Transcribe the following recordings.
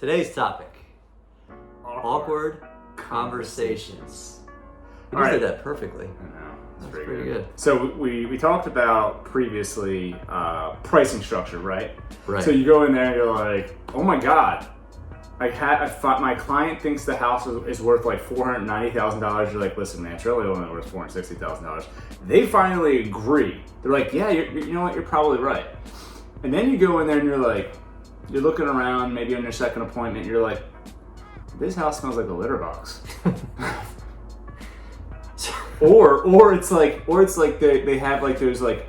Today's topic, awkward conversations. You All just did right. that perfectly. I know. That's pretty good. So we talked about previously pricing structure, right? Right. So you go in there and you're like, oh my God, my client thinks the house is worth like $490,000. You're like, listen, man, it's really only worth $460,000. They finally agree. They're like, yeah, you know what, you're probably right. And then you go in there and you're looking around, maybe on your second appointment, you're like, this house smells like a litter box. or it's like they have like those like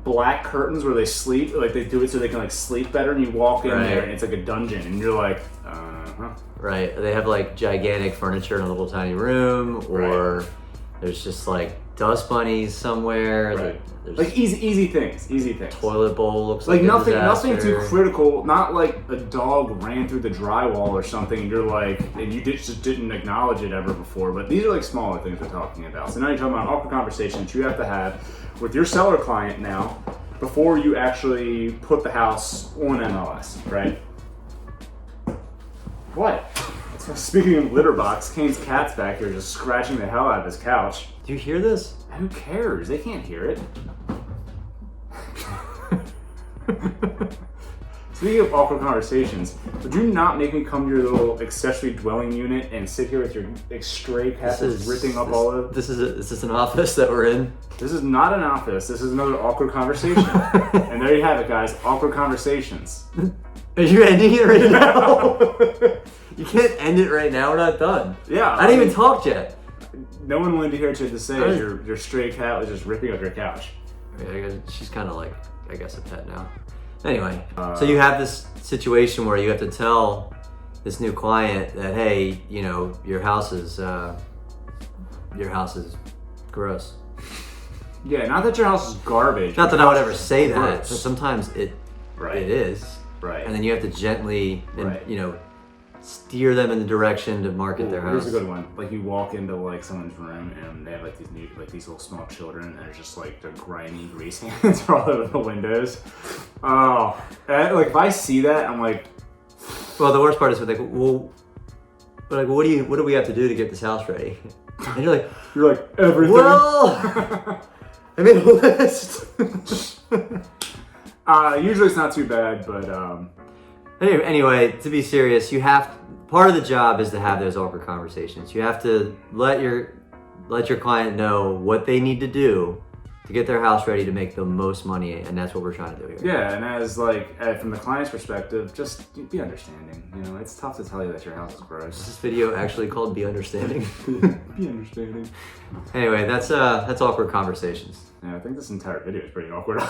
black curtains where they sleep, like they do it so they can like sleep better, and you walk in there and it's like a dungeon and you're like, Right. They have like gigantic furniture in a little tiny room, or there's just like dust bunnies somewhere. Right. There's Like easy things. toilet bowl looks Like like a nothing too disaster. critical. Not like a dog ran through the drywall or something. And you're like, and you just didn't acknowledge it ever before. But these are like smaller things we're talking about. So now you're talking about awkward conversations you have to have with your seller client now before you actually put the house on MLS, right? What? So speaking of litter box, Kane's cat's back here just scratching the hell out of his couch. Do you hear this? Who cares? They can't hear it. Speaking of awkward conversations, would you not make me come to your little accessory dwelling unit and sit here with your stray cat that's ripping up all of it? Is this an office that we're in? This is not an office. This is another awkward conversation. And there you have it, guys. Awkward conversations. Are you ending it right now? You can't end it right now. We're not done. Yeah. I didn't even talk yet. No one wanted to hear what you had to say as your stray cat was just ripping up your couch. Yeah, I guess she's kind of like, I guess, a pet now. Anyway, so you have this situation where you have to tell this new client that, hey, you know, your house is gross. Yeah, not that your house is garbage. Not that I would ever say that, Gross. but sometimes it is. Right. And then you have to gently, Right. you know, steer them in the direction to market their house. Here's a good one. Like you walk into like someone's room and they have like these little small children, and there's just like their grimy grease hands all over the windows. Oh, like if I see that, I'm like, Well, the worst part is with like, well, but like, what do we have to do to get this house ready? And you're like, everything. well, I made a list. Usually it's not too bad, but Anyway, to be serious, part of the job is to have those awkward conversations. You have to let your client know what they need to do to get their house ready to make the most money, and that's what we're trying to do here. yeah. And as from the client's perspective, just be understanding. You know, it's tough to tell you that your house is Is gross. this video actually called Be Understanding? Be understanding. Anyway, that's awkward conversations. Yeah, I think this entire video is pretty awkward.